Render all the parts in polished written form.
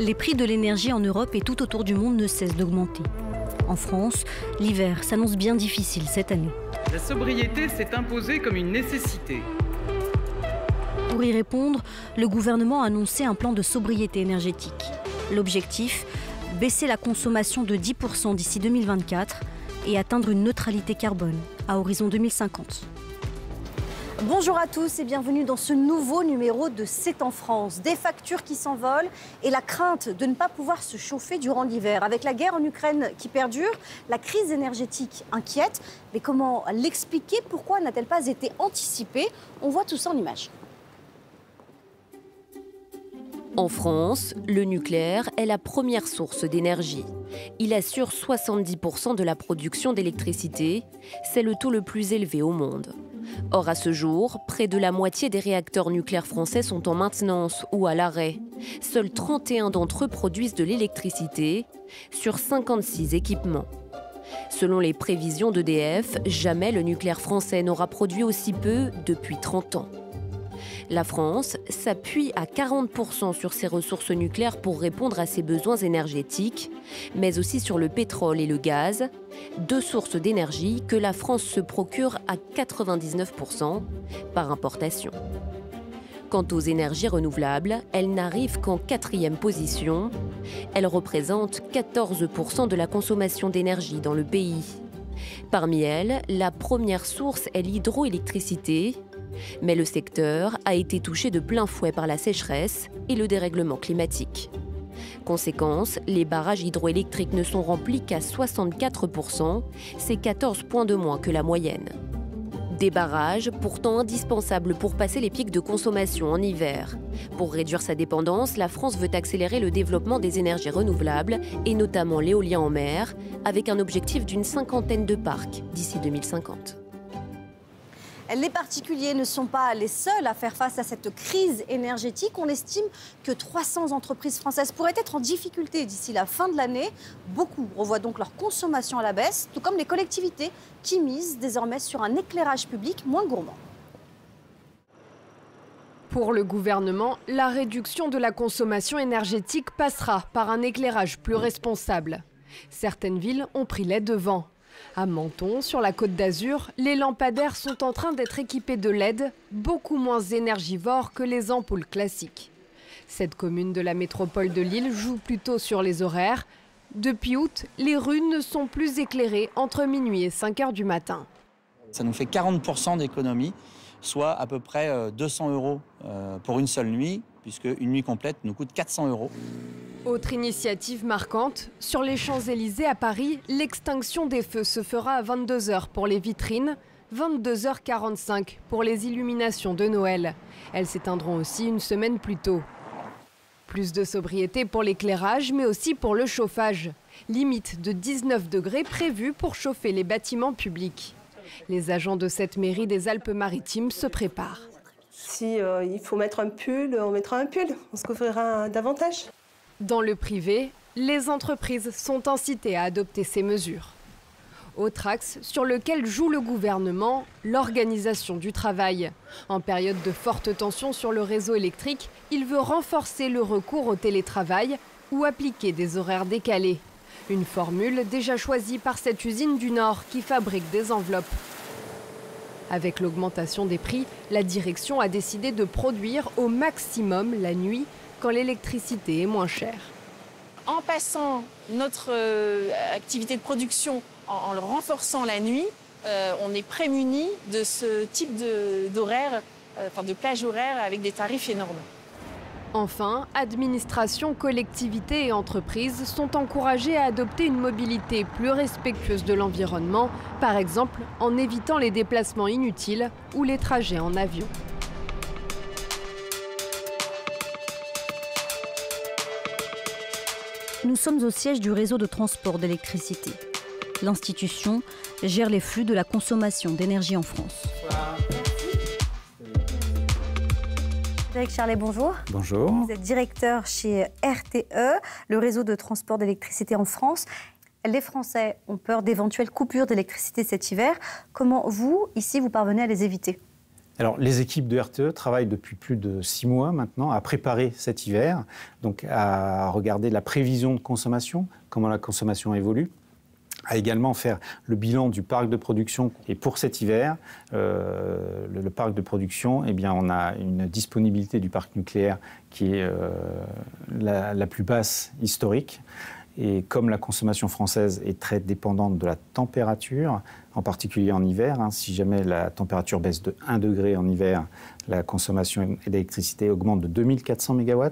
Les prix de l'énergie en Europe et tout autour du monde ne cessent d'augmenter. En France, l'hiver s'annonce bien difficile cette année. La sobriété s'est imposée comme une nécessité. Pour y répondre, le gouvernement a annoncé un plan de sobriété énergétique. L'objectif, baisser la consommation de 10% d'ici 2024 et atteindre une neutralité carbone à horizon 2050. Bonjour à tous et bienvenue dans ce nouveau numéro de C'est en France. Des factures qui s'envolent et la crainte de ne pas pouvoir se chauffer durant l'hiver. Avec la guerre en Ukraine qui perdure, la crise énergétique inquiète. Mais comment l'expliquer? Pourquoi n'a-t-elle pas été anticipée? On voit tout ça en images. En France, le nucléaire est la première source d'énergie. Il assure 70% de la production d'électricité. C'est le taux le plus élevé au monde. Or, à ce jour, près de la moitié des réacteurs nucléaires français sont en maintenance ou à l'arrêt. Seuls 31 d'entre eux produisent de l'électricité sur 56 équipements. Selon les prévisions d'EDF, jamais le nucléaire français n'aura produit aussi peu depuis 30 ans. La France s'appuie à 40% sur ses ressources nucléaires pour répondre à ses besoins énergétiques, mais aussi sur le pétrole et le gaz, deux sources d'énergie que la France se procure à 99% par importation. Quant aux énergies renouvelables, elles n'arrivent qu'en 4e position. Elles représentent 14% de la consommation d'énergie dans le pays. Parmi elles, la première source est l'hydroélectricité. Mais le secteur a été touché de plein fouet par la sécheresse et le dérèglement climatique. Conséquence, les barrages hydroélectriques ne sont remplis qu'à 64%, c'est 14 points de moins que la moyenne. Des barrages pourtant indispensables pour passer les pics de consommation en hiver. Pour réduire sa dépendance, la France veut accélérer le développement des énergies renouvelables et notamment l'éolien en mer, avec un objectif d'une 50aine de parcs d'ici 2050. Les particuliers ne sont pas les seuls à faire face à cette crise énergétique. On estime que 300 entreprises françaises pourraient être en difficulté d'ici la fin de l'année. Beaucoup revoient donc leur consommation à la baisse, tout comme les collectivités qui misent désormais sur un éclairage public moins gourmand. Pour le gouvernement, la réduction de la consommation énergétique passera par un éclairage plus responsable. Certaines villes ont pris les devants. À Menton, sur la Côte d'Azur, les lampadaires sont en train d'être équipés de LED, beaucoup moins énergivores que les ampoules classiques. Cette commune de la métropole de Lille joue plutôt sur les horaires. Depuis août, les rues ne sont plus éclairées entre minuit et 5 h du matin. Ça nous fait 40% d'économie, soit à peu près 200 € pour une seule nuit, puisque une nuit complète nous coûte 400 €. Autre initiative marquante, sur les Champs-Élysées à Paris, l'extinction des feux se fera à 22 h pour les vitrines, 22 h 45 pour les illuminations de Noël. Elles s'éteindront aussi une semaine plus tôt. Plus de sobriété pour l'éclairage, mais aussi pour le chauffage. Limite de 19 degrés prévue pour chauffer les bâtiments publics. Les agents de cette mairie des Alpes-Maritimes se préparent. Si il faut mettre un pull, on mettra un pull, on se couvrira davantage. Dans le privé, les entreprises sont incitées à adopter ces mesures. Autre axe sur lequel joue le gouvernement, l'organisation du travail. En période de forte tension sur le réseau électrique, il veut renforcer le recours au télétravail ou appliquer des horaires décalés. Une formule déjà choisie par cette usine du Nord qui fabrique des enveloppes. Avec l'augmentation des prix, la direction a décidé de produire au maximum la nuit quand l'électricité est moins chère. En passant notre activité de production, en le renforçant la nuit, on est prémuni de ce type d'horaire, de plage horaire avec des tarifs énormes. Enfin, administration, collectivités et entreprises sont encouragées à adopter une mobilité plus respectueuse de l'environnement, par exemple en évitant les déplacements inutiles ou les trajets en avion. Nous sommes au siège du réseau de transport d'électricité. L'institution gère les flux de la consommation d'énergie en France. Frédéric Charlet, bonjour. Bonjour. Vous êtes directeur chez RTE, le réseau de transport d'électricité en France. Les Français ont peur d'éventuelles coupures d'électricité cet hiver. Comment vous, ici, vous parvenez à les éviter ? Alors, les équipes de RTE travaillent depuis plus de 6 mois maintenant à préparer cet hiver, donc à regarder la prévision de consommation, comment la consommation évolue, à également faire le bilan du parc de production. Et pour cet hiver, le parc de production, eh bien, on a une disponibilité du parc nucléaire qui est la plus basse historique. Et comme la consommation française est très dépendante de la température, en particulier en hiver, si jamais la température baisse de 1 degré en hiver, la consommation d'électricité augmente de 2400 MW.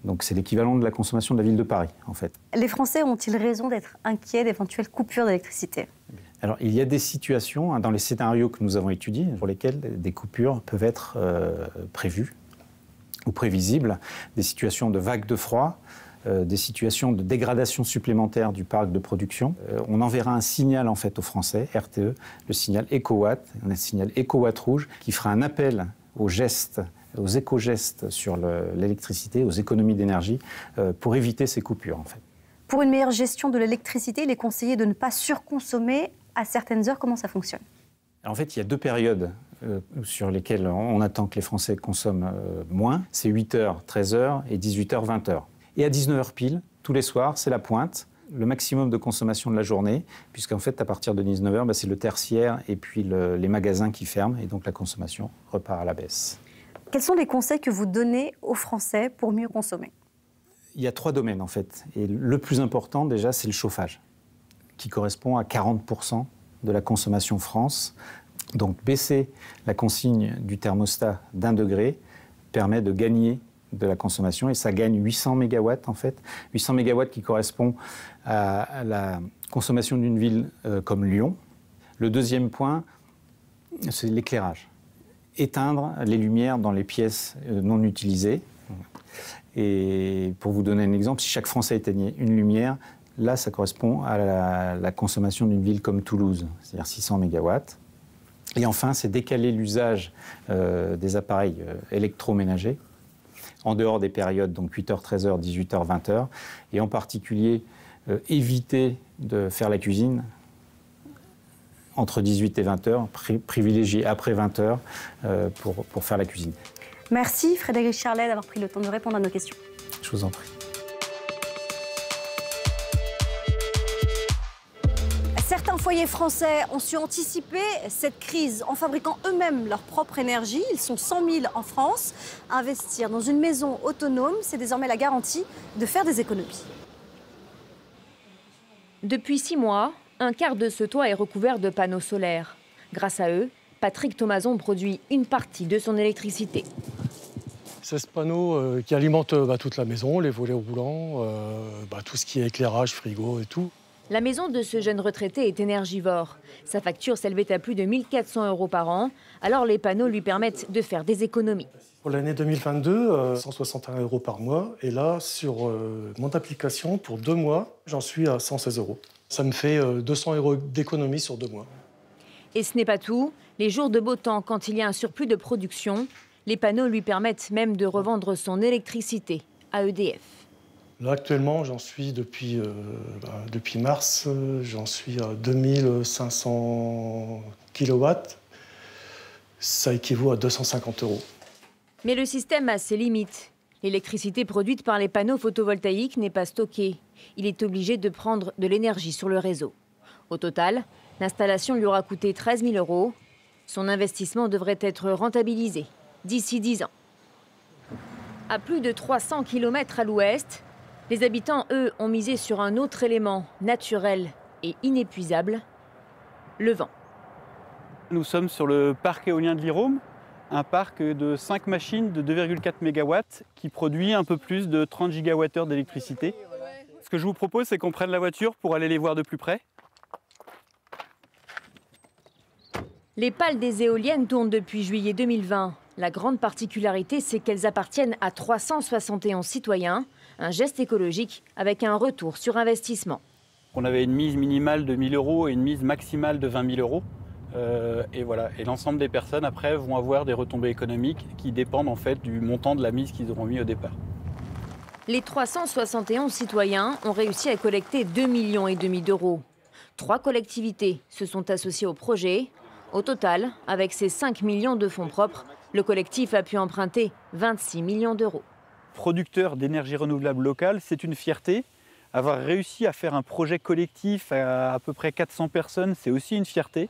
Donc c'est l'équivalent de la consommation de la ville de Paris, en fait. Les Français ont-ils raison d'être inquiets d'éventuelles coupures d'électricité ? Alors, il y a des situations, dans les scénarios que nous avons étudiés, pour lesquels des coupures peuvent être prévues ou prévisibles. Des situations de vagues de froid, des situations de dégradation supplémentaire du parc de production. On enverra un signal en fait aux Français, RTE, le signal EcoWatt, un signal EcoWatt rouge, qui fera un appel aux gestes, aux éco-gestes sur l'électricité, aux économies d'énergie, pour éviter ces coupures en fait. Pour une meilleure gestion de l'électricité, il est conseillé de ne pas surconsommer à certaines heures. Comment ça fonctionne ? Alors, en fait, il y a 2 périodes sur lesquelles on attend que les Français consomment moins. C'est 8h, 13h et 18h, 20h. Et à 19h pile, tous les soirs, c'est la pointe, le maximum de consommation de la journée, puisqu'en fait, à partir de 19h, c'est le tertiaire et puis les magasins qui ferment, et donc la consommation repart à la baisse. Quels sont les conseils que vous donnez aux Français pour mieux consommer ? Il y a 3 domaines, en fait. Et le plus important, déjà, c'est le chauffage, qui correspond à 40% de la consommation France. Donc, baisser la consigne du thermostat d'1 degré permet de gagner de la consommation, et ça gagne 800 MW en fait. 800 MW qui correspond à la consommation d'une ville comme Lyon. Le deuxième point, c'est l'éclairage. Éteindre les lumières dans les pièces non utilisées. Et pour vous donner un exemple, si chaque Français éteignait une lumière, là ça correspond à la consommation d'une ville comme Toulouse, c'est-à-dire 600 MW. Et enfin, c'est décaler l'usage des appareils électroménagers en dehors des périodes, donc 8h, 13h, 18h, 20h, et en particulier éviter de faire la cuisine entre 18 et 20h, privilégier après 20h pour faire la cuisine. Merci Frédéric Charlet d'avoir pris le temps de répondre à nos questions. Je vous en prie. Certains foyers français ont su anticiper cette crise en fabriquant eux-mêmes leur propre énergie. Ils sont 100 000 en France. Investir dans une maison autonome, c'est désormais la garantie de faire des économies. Depuis 6 mois, un quart de ce toit est recouvert de panneaux solaires. Grâce à eux, Patrick Thomason produit une partie de son électricité. 16 panneaux qui alimentent toute la maison, les volets roulants, tout ce qui est éclairage, frigo et tout. La maison de ce jeune retraité est énergivore. Sa facture s'élevait à plus de 1 400 € par an. Alors les panneaux lui permettent de faire des économies. Pour l'année 2022, 161 € par mois. Et là, sur mon application, pour 2 mois, j'en suis à 116 €. Ça me fait 200 € d'économie sur 2 mois. Et ce n'est pas tout. Les jours de beau temps, quand il y a un surplus de production, les panneaux lui permettent même de revendre son électricité à EDF. Là, actuellement, j'en suis depuis mars, j'en suis à 2500 kW. Ça équivaut à 250 €. Mais le système a ses limites. L'électricité produite par les panneaux photovoltaïques n'est pas stockée. Il est obligé de prendre de l'énergie sur le réseau. Au total, l'installation lui aura coûté 13 000 €. Son investissement devrait être rentabilisé d'ici 10 ans. À plus de 300 km à l'ouest, les habitants, eux, ont misé sur un autre élément naturel et inépuisable, le vent. Nous sommes sur le parc éolien de l'Irôme, un parc de 5 machines de 2,4 MW qui produit un peu plus de 30 GWh d'électricité. Ce que je vous propose, c'est qu'on prenne la voiture pour aller les voir de plus près. Les pales des éoliennes tournent depuis juillet 2020. La grande particularité, c'est qu'elles appartiennent à 371 citoyens, un geste écologique avec un retour sur investissement. On avait une mise minimale de 1 000 € et une mise maximale de 20 000 €. Et voilà. Et l'ensemble des personnes, après, vont avoir des retombées économiques qui dépendent en fait du montant de la mise qu'ils auront mis au départ. Les 371 citoyens ont réussi à collecter 2,5 millions d'euros. 3 collectivités se sont associées au projet. Au total, avec ses 5 millions de fonds propres, le collectif a pu emprunter 26 millions d'euros. Producteur d'énergie renouvelable locale, c'est une fierté. Avoir réussi à faire un projet collectif à peu près 400 personnes, c'est aussi une fierté.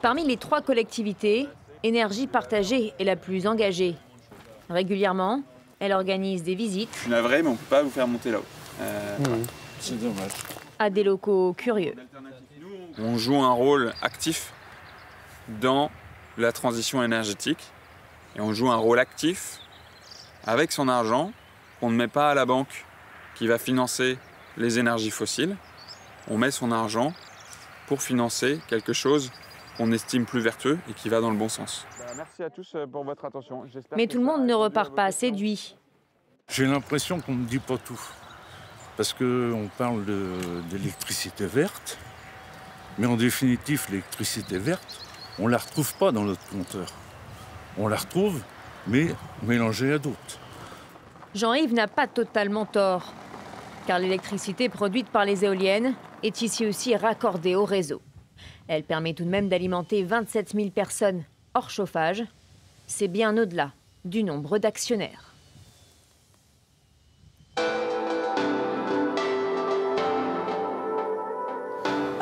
Parmi les 3 collectivités, Énergie Partagée est la plus engagée. Régulièrement, elle organise des visites. Je suis navré, mais on ne peut pas vous faire monter là-haut. C'est dommage. À des locaux curieux. On joue un rôle actif dans la transition énergétique. Et on joue un rôle actif avec son argent qu'on ne met pas à la banque qui va financer les énergies fossiles. On met son argent pour financer quelque chose qu'on estime plus vertueux et qui va dans le bon sens. Merci à tous pour votre attention. Mais tout le monde ne repart pas séduit. J'ai l'impression qu'on ne dit pas tout. Parce qu'on parle d'électricité verte, mais en définitive, l'électricité verte, on ne la retrouve pas dans notre compteur. On la retrouve, mais mélangée à d'autres. Jean-Yves n'a pas totalement tort, car l'électricité produite par les éoliennes est ici aussi raccordée au réseau. Elle permet tout de même d'alimenter 27 000 personnes hors chauffage. C'est bien au-delà du nombre d'actionnaires.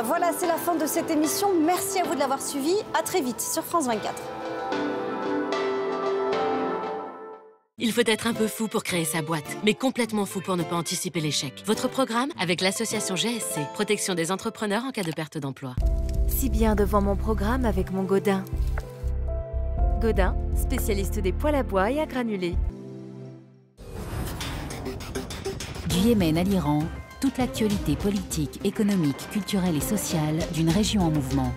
Voilà, c'est la fin de cette émission. Merci à vous de l'avoir suivi. À très vite sur France 24. Il faut être un peu fou pour créer sa boîte, mais complètement fou pour ne pas anticiper l'échec. Votre programme avec l'association GSC, protection des entrepreneurs en cas de perte d'emploi. Si bien devant mon programme avec mon Godin. Godin, spécialiste des poêles à bois et à granulés. Du Yémen à l'Iran, toute l'actualité politique, économique, culturelle et sociale d'une région en mouvement.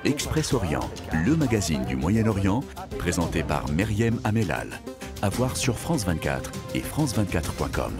Express Orient, le magazine du Moyen-Orient, présenté par Meriem Amelal. À voir sur France 24 et france24.com.